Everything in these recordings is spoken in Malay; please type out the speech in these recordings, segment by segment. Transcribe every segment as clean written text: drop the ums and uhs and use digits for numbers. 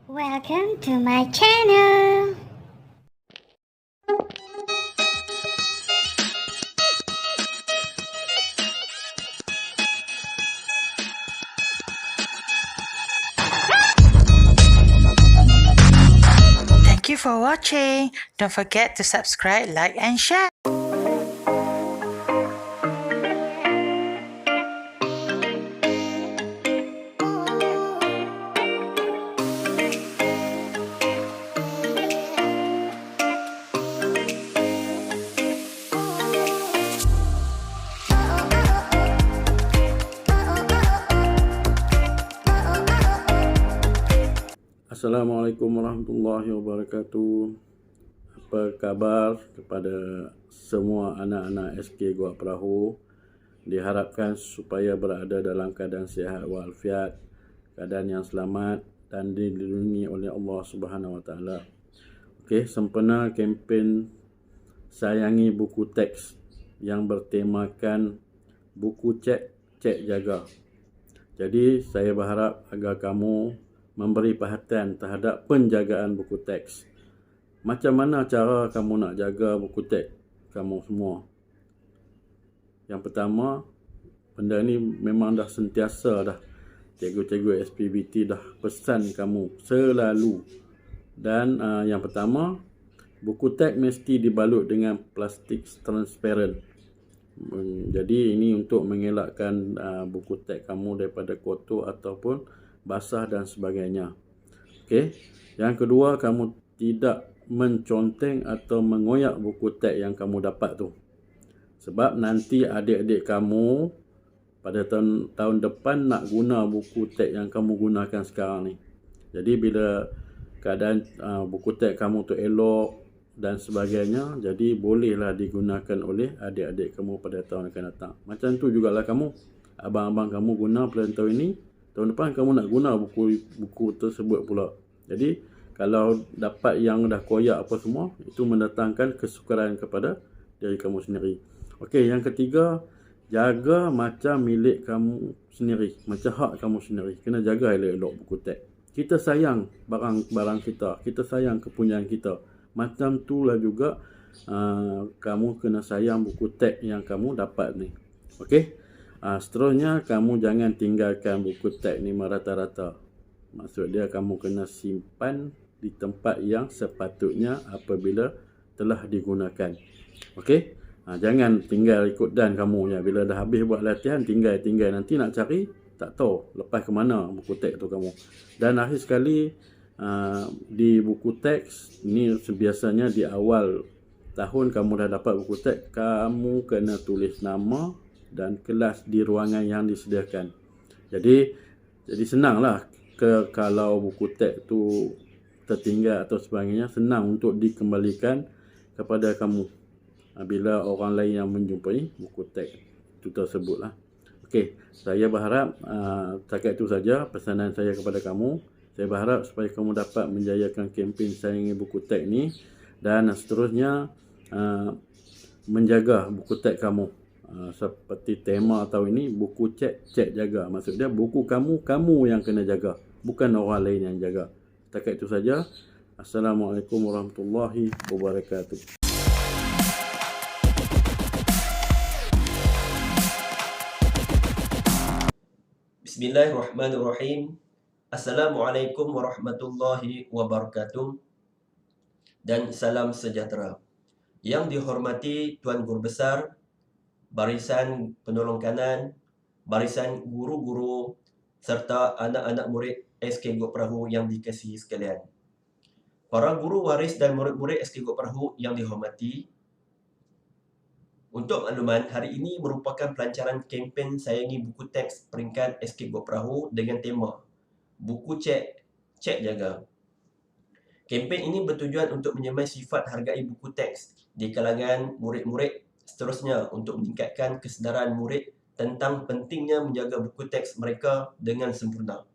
Welcome to my channel. Thank you for watching. Don't forget to subscribe, like and share. Assalamualaikum warahmatullahi wabarakatuh. Apa khabar kepada semua anak-anak SK Gua Perahu? Diharapkan supaya berada dalam keadaan sihat walafiat, keadaan yang selamat dan dilindungi oleh Allah Subhanahu Wa Taala. Okey, sempena kempen Sayangi Buku Teks yang bertemakan buku cek jaga. Jadi saya berharap agar kamu memberi perhatian terhadap penjagaan buku teks. Macam mana cara kamu nak jaga buku teks kamu semua? Yang pertama, benda ni memang dah sentiasa dah cikgu-cikgu SPBT dah pesan kamu selalu. Dan yang pertama, buku teks mesti dibalut dengan plastik transparent. Jadi ini untuk mengelakkan buku teks kamu daripada kotor ataupun basah dan sebagainya. Okey. Yang kedua, kamu tidak menconteng atau mengoyak buku teks yang kamu dapat tu. Sebab nanti adik-adik kamu pada tahun depan nak guna buku teks yang kamu gunakan sekarang ni. Jadi bila keadaan buku teks kamu tu elok dan sebagainya, jadi bolehlah digunakan oleh adik-adik kamu pada tahun akan datang. Macam tu jugalah kamu, abang-abang kamu guna pada tahun ini, tahun depan kamu nak guna buku tersebut pula. Jadi kalau dapat yang dah koyak apa semua, itu mendatangkan kesukaran kepada diri kamu sendiri. Okey, yang ketiga, jaga macam milik kamu sendiri, macam hak kamu sendiri. Kena jaga elok-elok buku teks. Kita sayang barang kita, kita sayang kepunyaan kita. Macam itulah juga kamu kena sayang buku teks yang kamu dapat ni. Okey. Seterusnya, kamu jangan tinggalkan buku teks ni merata-rata. Maksud dia, kamu kena simpan di tempat yang sepatutnya apabila telah digunakan. Okey. Jangan tinggal ikut dan kamu ya. Bila dah habis buat latihan, tinggal. Nanti nak cari, tak tahu lepas ke mana buku teks tu kamu. Dan akhir sekali, di buku teks ni biasanya di awal tahun kamu dah dapat buku teks, kamu kena tulis nama dan kelas di ruangan yang disediakan. Jadi senanglah kalau buku teks tu tertinggal atau sebagainya, senang untuk dikembalikan kepada kamu bila orang lain yang menjumpai buku teks itu tersebutlah. Okey, saya berharap setakat itu saja pesanan saya kepada kamu. Saya berharap supaya kamu dapat menjayakan kempen Sayangi Buku Teks ni, dan seterusnya menjaga buku teks kamu. Seperti tema tahun ini, buku cek jaga. Maksud dia buku kamu yang kena jaga, bukan orang lain yang jaga. Setakat itu saja. Assalamualaikum warahmatullahi wabarakatuh. Bismillahirrahmanirrahim. Assalamualaikum warahmatullahi wabarakatuh. Dan salam sejahtera. Yang dihormati Tuan Guru Besar, barisan penolong kanan, barisan guru-guru serta anak-anak murid SK Gua Perahu yang dikasihi sekalian. Para guru waris dan murid-murid SK Gua Perahu yang dihormati, untuk makluman, hari ini merupakan pelancaran kempen Sayangi Buku Teks peringkat SK Gua Perahu dengan tema Buku Cek Jaga. Kempen ini bertujuan untuk menyemai sifat hargai buku teks di kalangan murid-murid, seterusnya untuk meningkatkan kesedaran murid tentang pentingnya menjaga buku teks mereka dengan sempurna.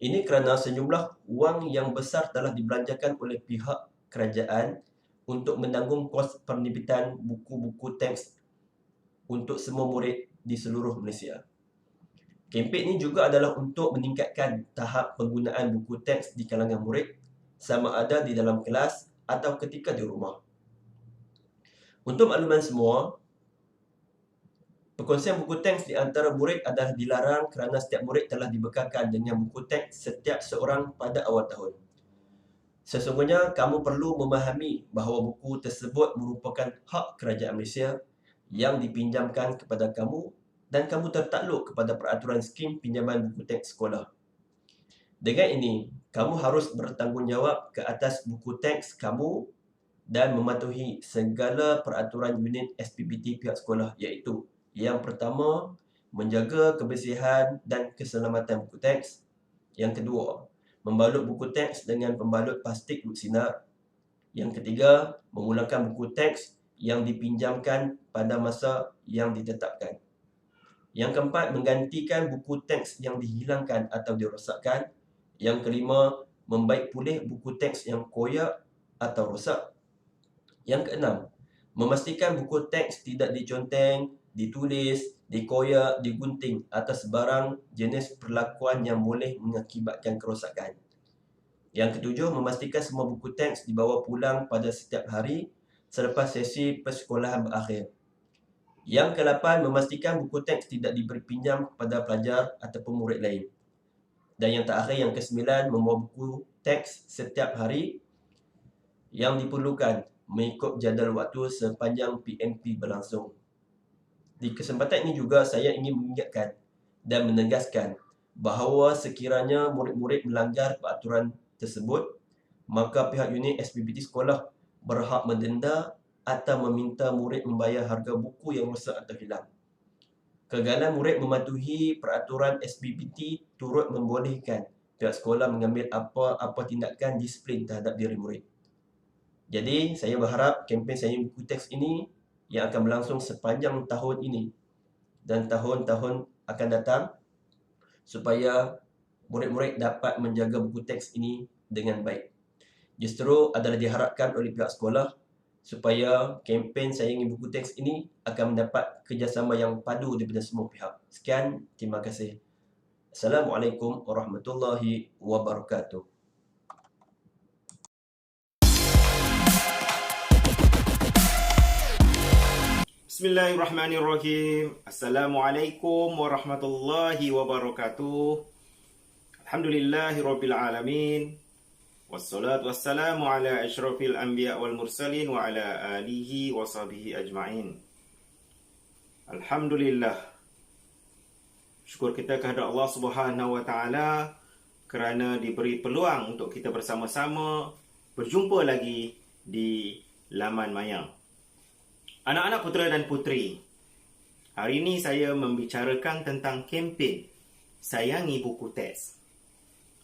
Ini kerana sejumlah wang yang besar telah dibelanjakan oleh pihak kerajaan untuk menanggung kos penerbitan buku-buku teks untuk semua murid di seluruh Malaysia. Kempen ini juga adalah untuk meningkatkan tahap penggunaan buku teks di kalangan murid, sama ada di dalam kelas atau ketika di rumah. Untuk makluman semua, perkongsian buku teks di antara murid adalah dilarang kerana setiap murid telah dibekalkan dengan buku teks setiap seorang pada awal tahun. Sesungguhnya kamu perlu memahami bahawa buku tersebut merupakan hak kerajaan Malaysia yang dipinjamkan kepada kamu dan kamu tertakluk kepada peraturan skim pinjaman buku teks sekolah. Dengan ini, kamu harus bertanggungjawab ke atas buku teks kamu dan mematuhi segala peraturan unit SPBT pihak sekolah, iaitu yang pertama, menjaga kebersihan dan keselamatan buku teks. Yang kedua, membalut buku teks dengan pembalut plastik luksinar. Yang ketiga, memulakan buku teks yang dipinjamkan pada masa yang ditetapkan. Yang keempat, menggantikan buku teks yang dihilangkan atau dirosakkan. Yang kelima, membaik pulih buku teks yang koyak atau rosak. Yang keenam, memastikan buku teks tidak diconteng, ditulis, dikoyak, digunting atau sebarang jenis perlakuan yang boleh mengakibatkan kerosakan. Yang ketujuh, memastikan semua buku teks dibawa pulang pada setiap hari selepas sesi persekolahan berakhir. Yang ke-8, memastikan buku teks tidak diberi pinjam kepada pelajar ataupun murid lain. Dan yang terakhir, yang ke-9, membawa buku teks setiap hari yang diperlukan mengikut jadual waktu sepanjang PMP berlangsung. Di kesempatan ini juga saya ingin mengingatkan dan menegaskan bahawa sekiranya murid-murid melanggar peraturan tersebut, maka pihak unit SPBT sekolah berhak mendenda atau meminta murid membayar harga buku yang rosak atau hilang. Kegagalan murid mematuhi peraturan SPBT turut membolehkan pihak sekolah mengambil apa-apa tindakan disiplin terhadap diri murid. Jadi, saya berharap kempen saya buku teks ini yang akan berlangsung sepanjang tahun ini dan tahun-tahun akan datang supaya murid-murid dapat menjaga buku teks ini dengan baik. Justru adalah diharapkan oleh pihak sekolah supaya kempen Sayangi Buku Teks ini akan mendapat kerjasama yang padu daripada semua pihak. Sekian, terima kasih. Assalamualaikum warahmatullahi wabarakatuh. Bismillahirrahmanirrahim. Assalamualaikum warahmatullahi wabarakatuh. Alhamdulillahirabbil alamin. Wassalatu wassalamu ala asyrafil anbiya wal mursalin wa ala alihi wa sahbihi ajma'in. Alhamdulillah. Syukur kita kepada Allah Subhanahu wa taala kerana diberi peluang untuk kita bersama-sama berjumpa lagi di laman maya. Anak-anak putera dan puteri, hari ini saya membicarakan tentang kempen Sayangi Buku Teks.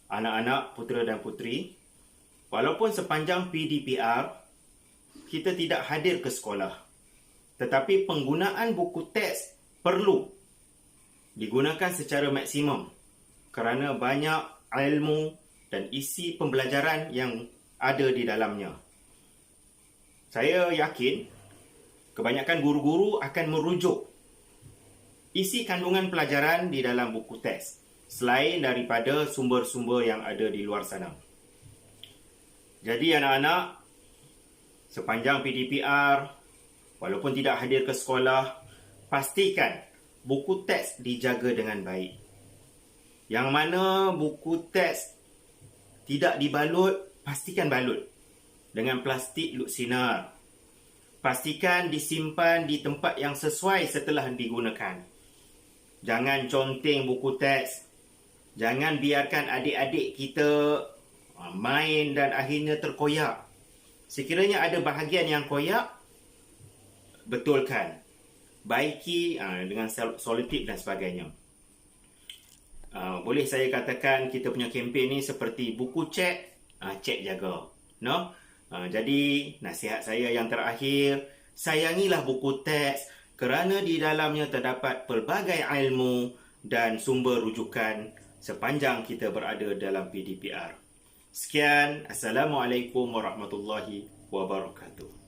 Anak-anak putera dan puteri, walaupun sepanjang PDPR kita tidak hadir ke sekolah, tetapi penggunaan buku teks perlu digunakan secara maksimum kerana banyak ilmu dan isi pembelajaran yang ada di dalamnya. Saya yakin kebanyakan guru-guru akan merujuk isi kandungan pelajaran di dalam buku teks selain daripada sumber-sumber yang ada di luar sana. Jadi anak-anak, sepanjang PDPR, walaupun tidak hadir ke sekolah, pastikan buku teks dijaga dengan baik. Yang mana buku teks tidak dibalut, pastikan balut dengan plastik luksinar. Pastikan disimpan di tempat yang sesuai setelah digunakan. Jangan conteng buku teks. Jangan biarkan adik-adik kita main dan akhirnya terkoyak. Sekiranya ada bahagian yang koyak, betulkan. Baiki dengan selotip dan sebagainya. Boleh saya katakan kita punya kempen ni seperti buku cek, cek jaga. No? Jadi, nasihat saya yang terakhir, sayangilah buku teks kerana di dalamnya terdapat pelbagai ilmu dan sumber rujukan sepanjang kita berada dalam PDPR. Sekian, Assalamualaikum warahmatullahi wabarakatuh.